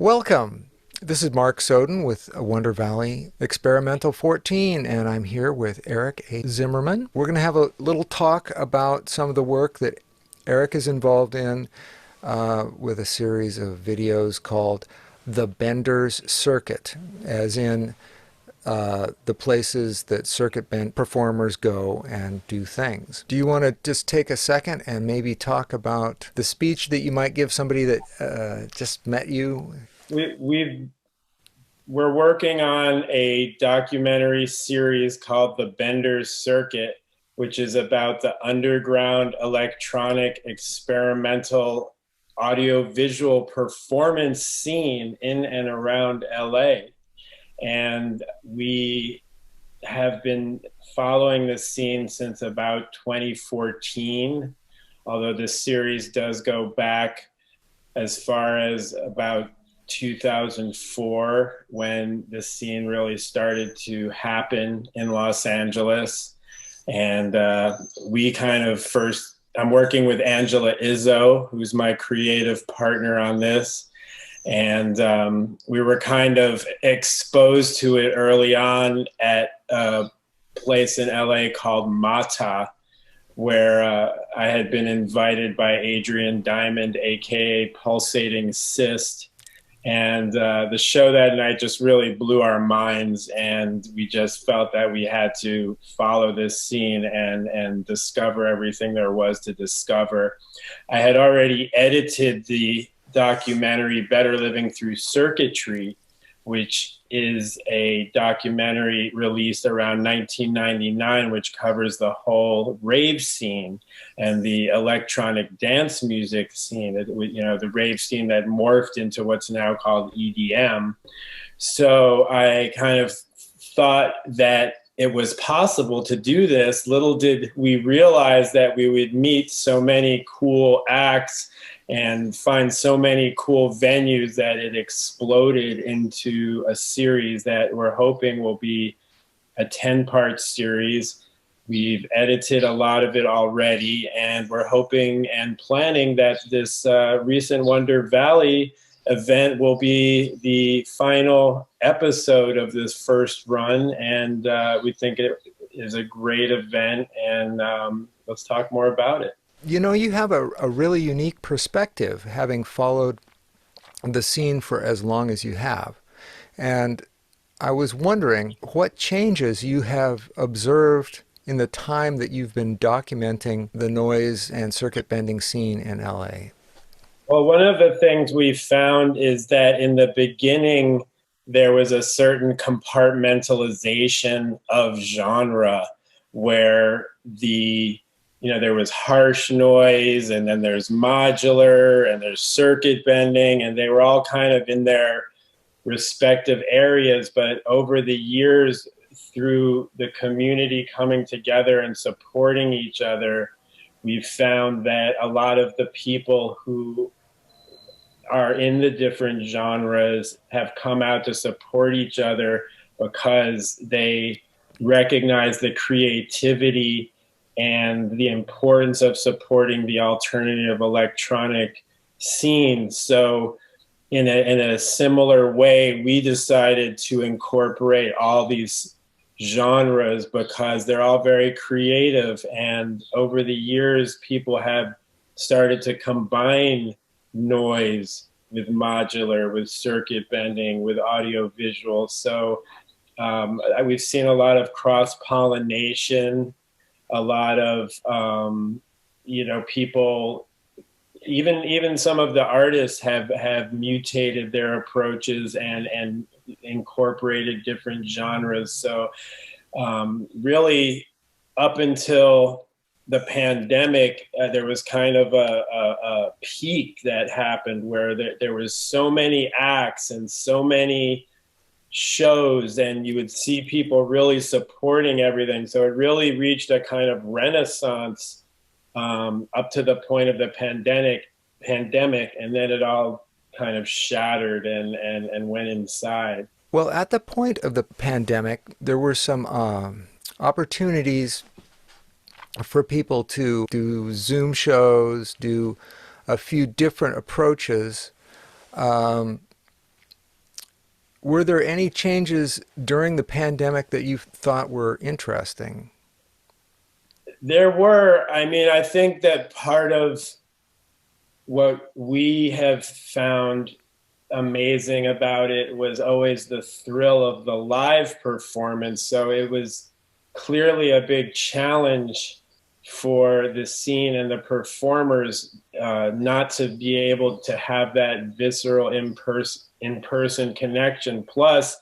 Welcome. This is Mark Soden with Wonder Valley Experimental 14, and I'm here with Eric A. Zimmerman. We're going to have a little talk about some of the work that Eric is involved in with a series of videos called The Bender's Circuit, as in the places that circuit bend performers go and do things. Do you want to just take a second and maybe talk about the speech that you might give somebody that just met you? We've we're working on a documentary series called The Bender's Circuit, which is about the underground electronic experimental audiovisual performance scene in and around LA. And we have been following this scene since about 2014, although this series does go back as far as about 2004 when the scene really started to happen in Los Angeles. And we kind of first, I'm working with Angela Izzo, who's my creative partner on this. And we were kind of exposed to it early on at a place in LA called Mata, where I had been invited by Adrian Diamond, aka Pulsating Cyst. And the show that night just really blew our minds, and we just felt that we had to follow this scene and discover everything there was to discover. I had already edited the documentary Better Living Through Circuitry, which is a documentary released around 1999, which covers the whole rave scene and the electronic dance music scene, the rave scene that morphed into what's now called EDM. So I kind of thought that it was possible to do this. Little did we realize that we would meet so many cool acts and find so many cool venues that it exploded into a series that we're hoping will be a 10-part series. We've edited a lot of it already, and we're hoping and planning that this recent Wonder Valley event will be the final episode of this first run, and we think it is a great event, and let's talk more about it. You know, you have a really unique perspective, having followed the scene for as long as you have. And I was wondering what changes you have observed in the time that you've been documenting the noise and circuit bending scene in LA. Well, one of the things we found is that in the beginning, there was a certain compartmentalization of genre where there was harsh noise, and then there's modular, and there's circuit bending, and they were all kind of in their respective areas. But over the years, through the community coming together and supporting each other, we've found that a lot of the people who are in the different genres have come out to support each other because they recognize the creativity and the importance of supporting the alternative electronic scene. So in a similar way, we decided to incorporate all these genres because they're all very creative. And over the years, people have started to combine noise with modular, with circuit bending, with audio visual. So we've seen a lot of cross pollination, a lot of people, even some of the artists have mutated their approaches and incorporated different genres. So really, up until the pandemic, there was kind of a peak that happened where there was so many acts and so many shows, and you would see people really supporting everything. So it really reached a kind of renaissance up to the point of the pandemic, and then it all kind of shattered and went inside. Well, at the point of the pandemic, there were some opportunities for people to do Zoom shows, do a few different approaches. Were there any changes during the pandemic that you thought were interesting? There were, I mean, I think that part of what we have found amazing about it was always the thrill of the live performance. So it was clearly a big challenge for the scene and the performers not to be able to have that visceral in person connection. Plus,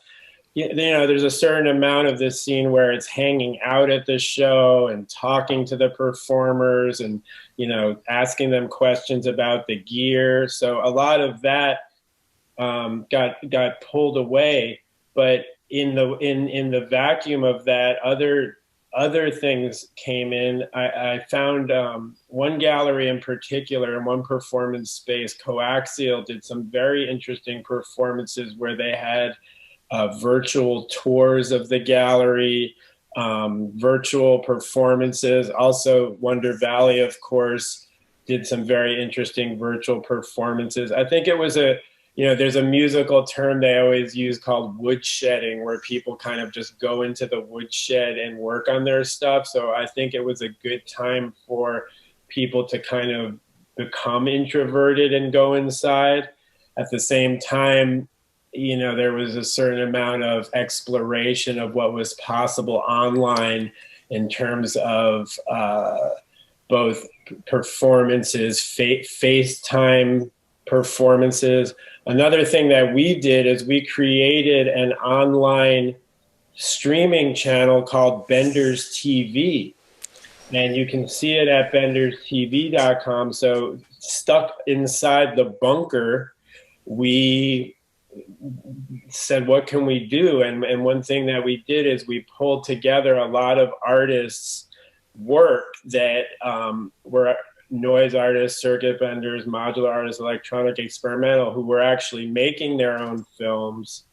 there's a certain amount of this scene where it's hanging out at the show and talking to the performers and asking them questions about the gear. So a lot of that got pulled away. But in the vacuum of that, other things came in. I found one gallery in particular and one performance space, Coaxial, did some very interesting performances where they had virtual tours of the gallery, virtual performances. Also, Wonder Valley, of course, did some very interesting virtual performances. I think it was there's a musical term they always use called woodshedding, where people kind of just go into the woodshed and work on their stuff. So I think it was a good time for people to kind of become introverted and go inside. At the same time, there was a certain amount of exploration of what was possible online in terms of both performances, FaceTime performances. Another thing that we did is we created an online streaming channel called Bender's TV. And you can see it at benderstv.com. So, stuck inside the bunker, we said, what can we do? And one thing that we did is we pulled together a lot of artists' work that were noise artists, circuit benders, modular artists, electronic, experimental, who were actually making their own films,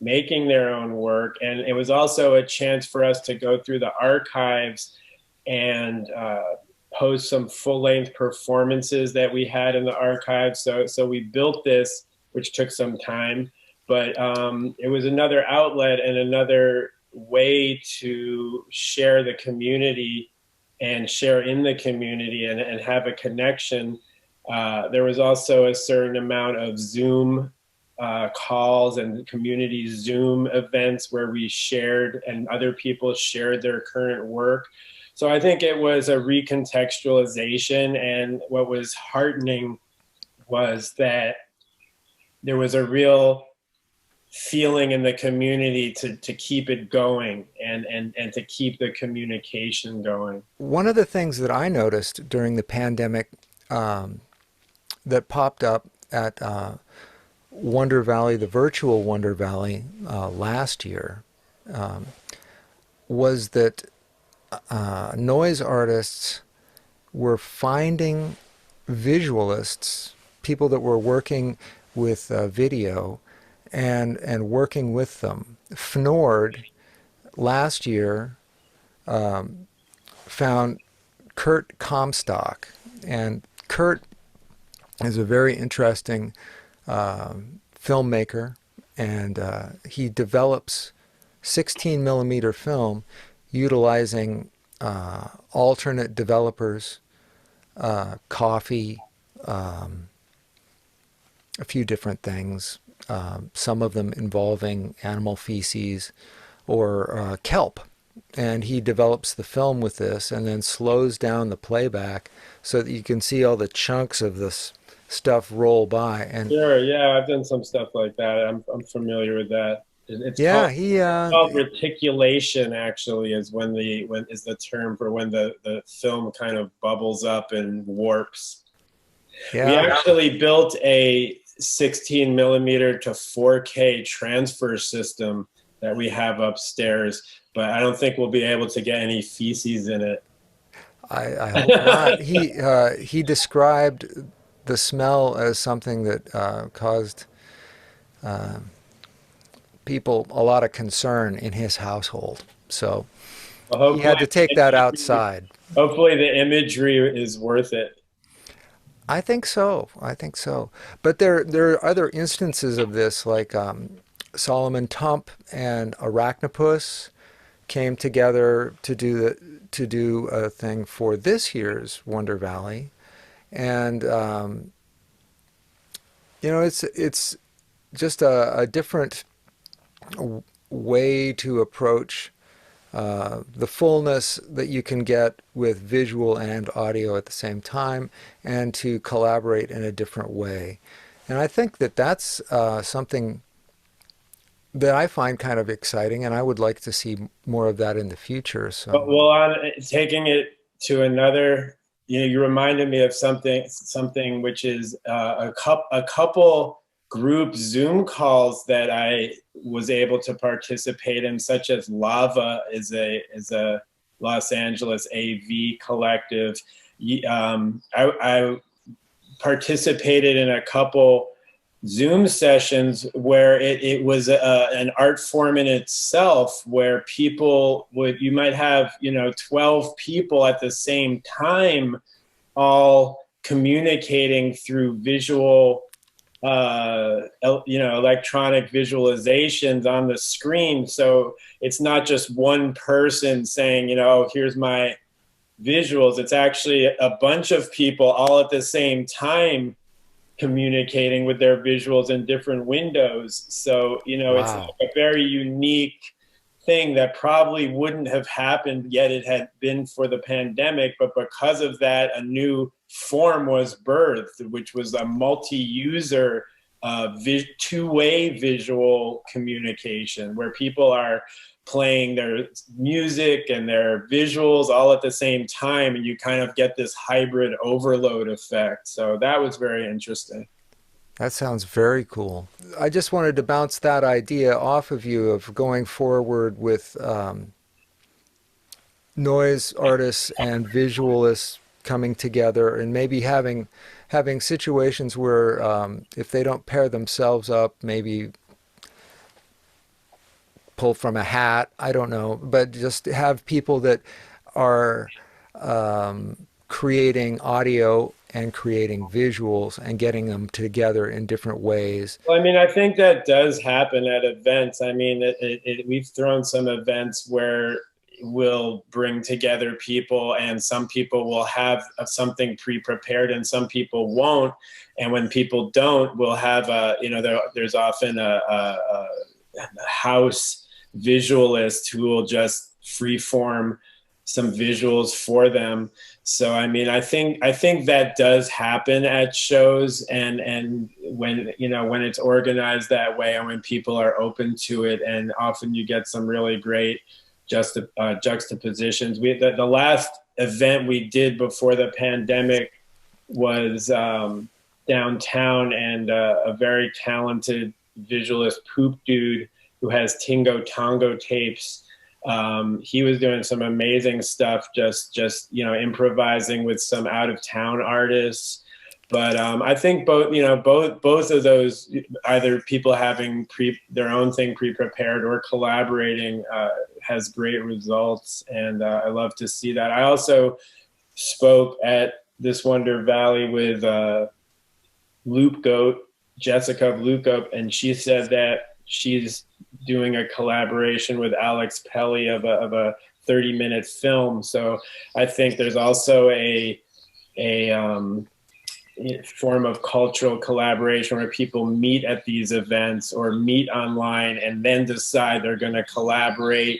making their own work. And it was also a chance for us to go through the archives and post some full-length performances that we had in the archives. So we built this, which took some time, but it was another outlet and another way to share the community and share in the community and have a connection. There was also a certain amount of Zoom calls and community Zoom events where we shared and other people shared their current work. So I think it was a recontextualization, and what was heartening was that there was a real feeling in the community to keep it going and to keep the communication going. One of the things that I noticed during the pandemic that popped up at Wonder Valley, the virtual Wonder Valley, last year, was that noise artists were finding visualists, people that were working with video, and working with them. Fnord last year found Kurt Comstock, and Kurt is a very interesting filmmaker, and he develops 16 millimeter film utilizing alternate developers, coffee, a few different things, some of them involving animal feces or kelp. And he develops the film with this and then slows down the playback so that you can see all the chunks of this stuff roll by. And Sure, yeah, I've done some stuff like that. I'm familiar with that. It's yeah, called reticulation. Actually, is when is the term for when the film kind of bubbles up and warps. We yeah. actually built a 16 millimeter to 4K transfer system that we have upstairs, but I don't think we'll be able to get any feces in it. I hope not. He described the smell as something that caused people a lot of concern in his household. So Well, he had to take that outside. hopefully the imagery is worth it. I think so. I think so. But there are other instances of this, like Solomon Tump and Arachnopus came together to do a thing for this year's Wonder Valley, and it's just a different way to approach the fullness that you can get with visual and audio at the same time, and to collaborate in a different way. And I think that that's something that I find kind of exciting, and I would like to see more of that in the future. But So, well, on taking it to another, you reminded me of something which is a couple group Zoom calls that I was able to participate in, such as Lava is a Los Angeles AV collective. I participated in a couple Zoom sessions where it was an art form in itself, where you might have 12 people at the same time, all communicating through visual, electronic visualizations on the screen. So it's not just one person saying, oh, here's my visuals. It's actually a bunch of people all at the same time communicating with their visuals in different windows. So, it's like wow. a very unique thing that probably wouldn't have happened yet it had been for the pandemic. But because of that, a new form was birthed, which was a multi-user two-way visual communication, where people are playing their music and their visuals all at the same time, and you kind of get this hybrid overload effect. So that was very interesting. That sounds very cool. I just wanted to bounce that idea off of you of going forward with noise artists and visualists coming together, and maybe having situations where if they don't pair themselves up, maybe pull from a hat. I don't know, but just have people that are creating audio and creating visuals and getting them together in different ways. Well, I mean, I think that does happen at events. I mean, we've thrown some events where we'll bring together people, and some people will have something pre-prepared and some people won't. And when people don't, we'll have there's often a house visualist who will just freeform some visuals for them. So I mean, I think that does happen at shows, and when it's organized that way, and when people are open to it, and often you get some really great juxtapositions. The last event we did before the pandemic was downtown, and a very talented visualist, Poop Dude, who has Tingo Tongo tapes. He was doing some amazing stuff, just improvising with some out of town artists. But I think both of those, either people having their own thing pre-prepared or collaborating, has great results, and I love to see that. I also spoke at this Wonder Valley with Loop Goat, Jessica of Loop Goat, and she said that she's doing a collaboration with Alex Pelly of a 30-minute film. So I think there's also a form of cultural collaboration where people meet at these events or meet online and then decide they're going to collaborate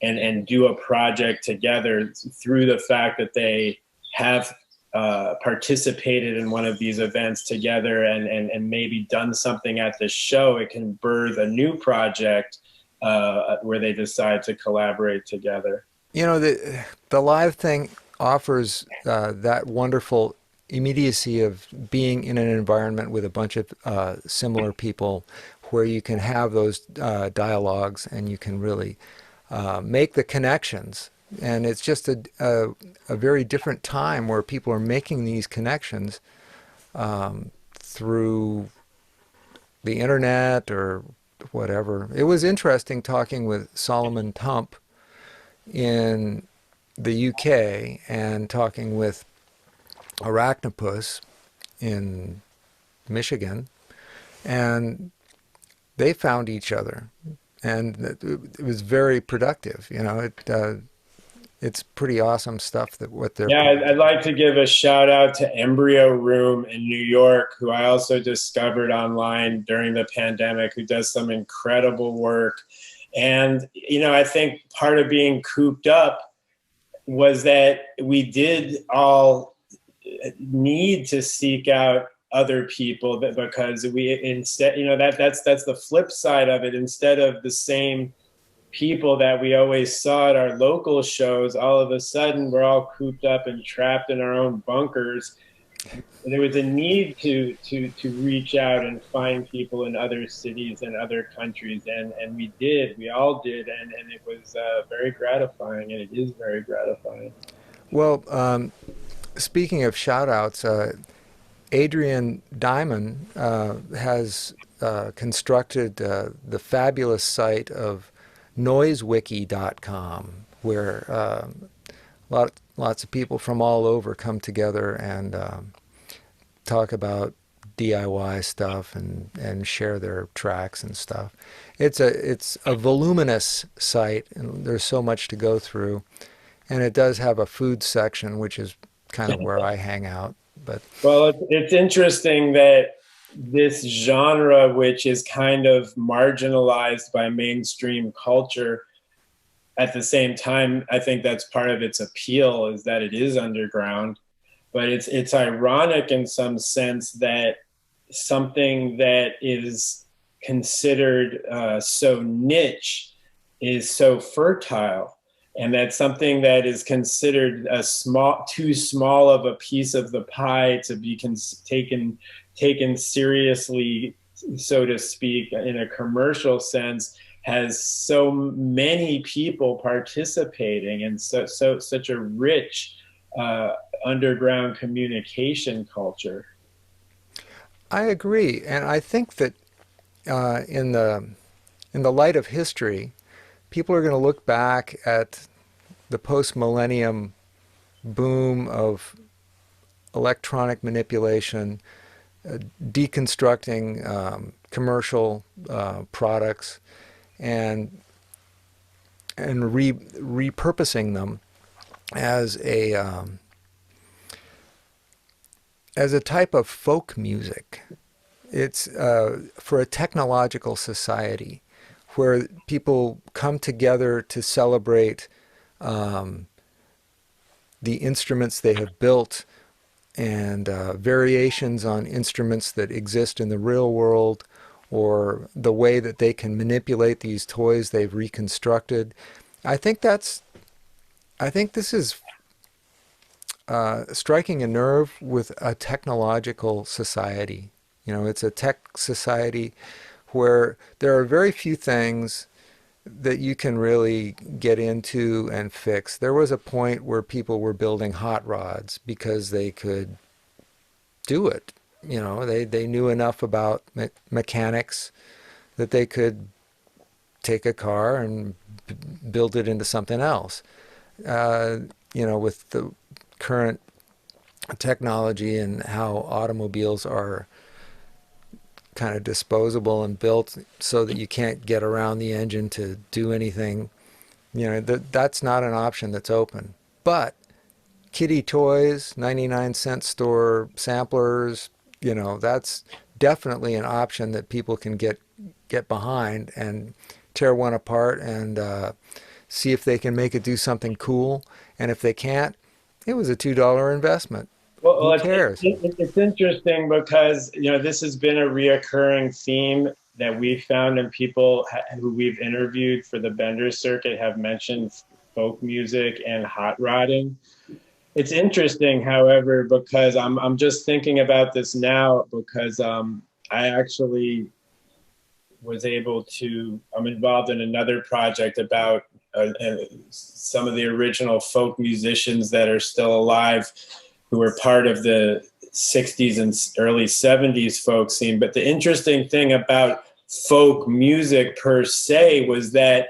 and do a project together through the fact that they have participated in one of these events together, and maybe done something at the show. It can birth a new project where they decide to collaborate together. The live thing offers that wonderful immediacy of being in an environment with a bunch of similar people, where you can have those dialogues and you can really make the connections. And it's just a very different time where people are making these connections through the internet or whatever. It was interesting talking with Solomon Tump in the UK and talking with Arachnopus in Michigan. And they found each other, and it was very productive. It's pretty awesome stuff that what they're Yeah, putting I'd together. like to give a shout out to Embryo Room in New York, who I also discovered online during the pandemic, who does some incredible work. And, I think part of being cooped up was that we did all need to seek out other people, that because we instead, that's the flip side of it. Instead of the same people that we always saw at our local shows, all of a sudden we're all cooped up and trapped in our own bunkers. There was a need to reach out and find people in other cities and other countries, and we all did, and it was very gratifying, and it is very gratifying. Well, speaking of shout outs, Adrian Diamond has constructed the fabulous site of noisewiki.com, where lots of people from all over come together and talk about DIY stuff and share their tracks and stuff. It's a voluminous site, and there's so much to go through. And it does have a food section, which is kind of where I hang out. But Well, it's interesting that this genre, which is kind of marginalized by mainstream culture, at the same time, I think that's part of its appeal, is that it is underground. But it's ironic in some sense that something that is considered so niche is so fertile, and that something that is considered too small of a piece of the pie to be taken seriously, so to speak, in a commercial sense, has so many people participating, and such a rich underground communication culture. I agree, and I think that in the light of history, people are going to look back at the post-millennium boom of electronic manipulation, deconstructing commercial products, and repurposing them as a type of folk music. It's for a technological society where people come together to celebrate the instruments they have built and variations on instruments that exist in the real world, or the way that they can manipulate these toys they've reconstructed. I think that's I think this is striking a nerve with a technological society. It's a tech society where there are very few things that you can really get into and fix. There was a point where people were building hot rods because they could do it. They knew enough about mechanics that they could take a car and build it into something else. Uh, with the current technology and how automobiles are kind of disposable and built so that you can't get around the engine to do anything, that's not an option that's open. But kiddie toys, 99-cent store samplers, that's definitely an option that people can get behind and tear one apart and see if they can make it do something cool. And if they can't, it was a $2 investment. Well, Who cares? it's interesting because this has been a reoccurring theme that we found, and people who we've interviewed for the Bender Circuit have mentioned folk music and hot rodding. It's interesting, however, because I'm just thinking about this now because I actually was able to. I'm involved in another project about some of the original folk musicians that are still alive, who were part of the 60s and early 70s folk scene. But the interesting thing about folk music per se was that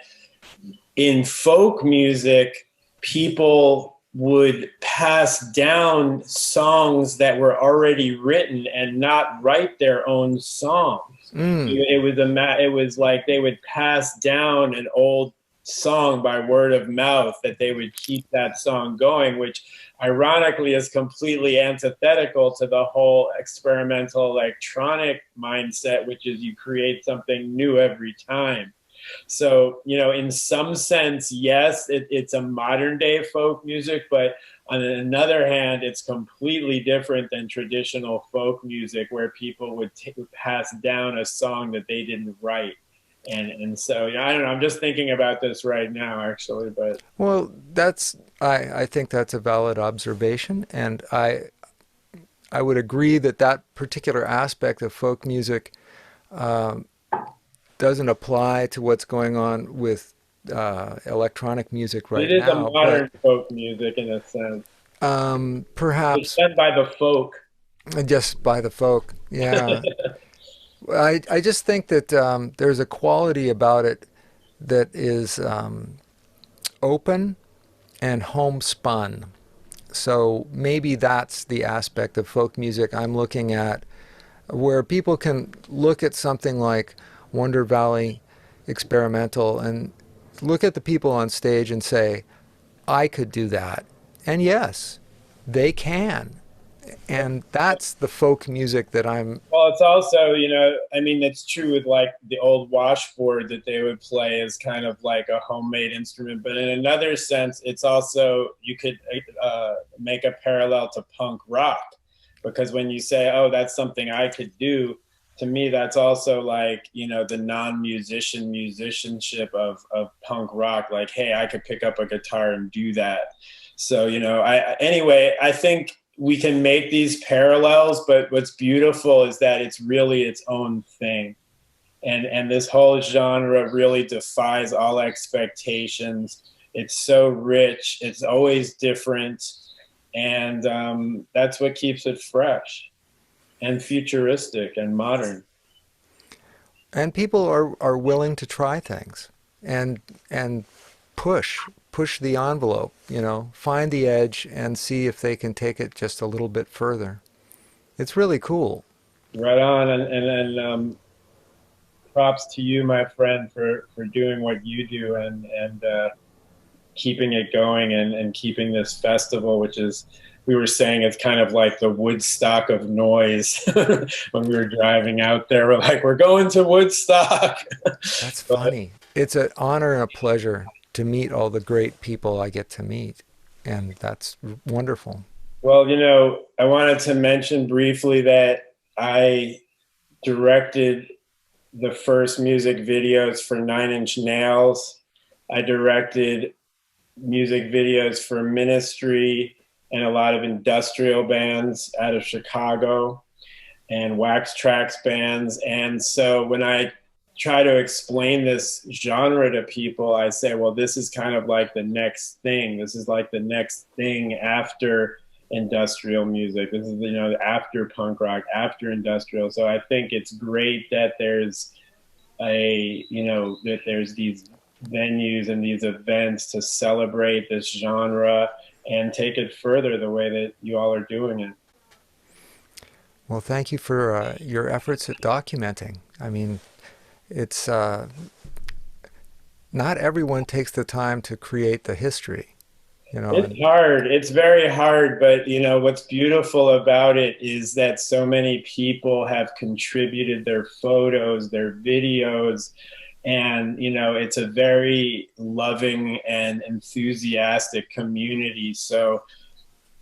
in folk music, people would pass down songs that were already written and not write their own songs. Mm. It was like they would pass down an old song by word of mouth, that they would keep that song going, which ironically is completely antithetical to the whole experimental electronic mindset, which is you create something new every time. So, in some sense, yes, it's a modern day folk music, but on another hand, it's completely different than traditional folk music where people would pass down a song that they didn't write. And so, I don't know, I'm just thinking about this right now, actually, but Well, I think that's a valid observation, and I would agree that that particular aspect of folk music um, doesn't apply to what's going on with electronic music it right is a now, but modern folk music in a sense. It's perhaps done by the folk. just by the folk. Yeah, I just think that there's a quality about it that is open and homespun. So maybe that's the aspect of folk music I'm looking at, where people can look at something like Wonder Valley Experimental and look at the people on stage and say, I could do that. And yes, they can. And that's the folk music that I'm. Well, it's also, I mean, it's true with like the old washboard that they would play as kind of like a homemade instrument. But in another sense, it's also, you could make a parallel to punk rock. Because when you say, oh, that's something I could do, to me, that's also like, the non-musician musicianship of punk rock. Like, hey, I could pick up a guitar and do that. So, anyway, I think we can make these parallels, but what's beautiful is that it's really its own thing. And this whole genre really defies all expectations. It's so rich, it's always different, and that's what keeps it fresh and futuristic and modern. And people are willing to try things and push the envelope, find the edge and see if they can take it just a little bit further. It's really cool. Right on, and props to you, my friend, for doing what you do and keeping it going and keeping this festival, which is, we were saying, it's kind of like the Woodstock of noise. When we were driving out there, we're like, we're going to Woodstock. That's But, funny. It's an honor and a pleasure to meet all the great people I get to meet. And that's wonderful. well, I wanted to mention briefly that I directed the first music videos for Nine Inch Nails. I directed music videos for Ministry and a lot of industrial bands out of Chicago and Wax Trax bands. And so when I try to explain this genre to people, I say, well, this is kind of like the next thing. This is like the next thing after industrial music. This is, after punk rock, after industrial. So I think it's great that that there's these venues and these events to celebrate this genre and take it further the way that you all are doing it. Well, thank you for your efforts at documenting. I mean, it's not everyone takes the time to create the history, It's and hard. It's very hard, but what's beautiful about it is that so many people have contributed their photos, their videos, and it's a very loving and enthusiastic community. So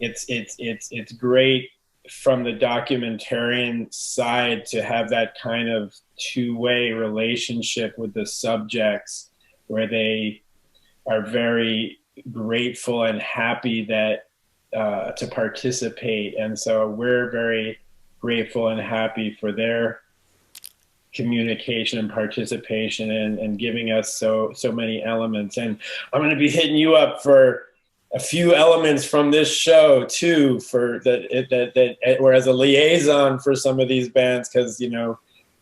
it's great from the documentarian side to have that kind of two-way relationship with the subjects where they are very grateful and happy that to participate, and so we're very grateful and happy for their communication and participation and giving us so many elements. And I'm going to be hitting you up for a few elements from this show too, for that we're as a liaison for some of these bands, because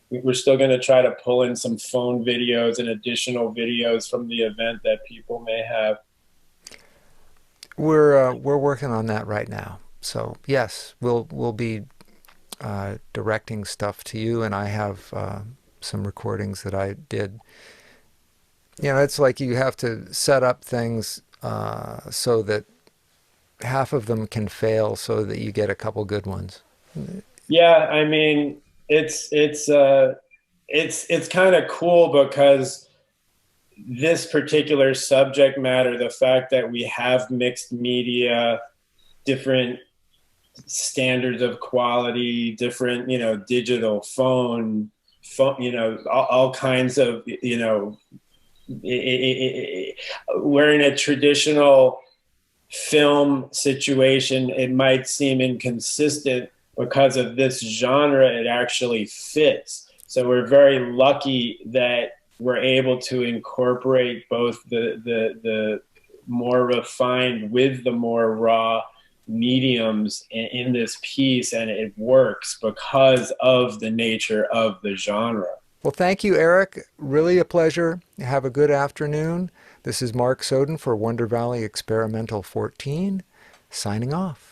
we're still going to try to pull in some phone videos and additional videos from the event that people may have. we're working on that right now. So yes, we'll be directing stuff to you, and I have some recordings that I did. You know, it's like you have to set up things so that half of them can fail, so that you get a couple good ones. Yeah, I mean, it's kind of cool because this particular subject matter, the fact that we have mixed media, different standards of quality, different, digital phone, all kinds of, we're in a traditional film situation. It might seem inconsistent because of this genre. It actually fits. So we're very lucky that we're able to incorporate both the more refined with the more raw mediums in this piece, and it works because of the nature of the genre. Well, thank you, Eric. Really a pleasure. Have a good afternoon. This is Mark Soden for Wonder Valley Experimental 14, signing off.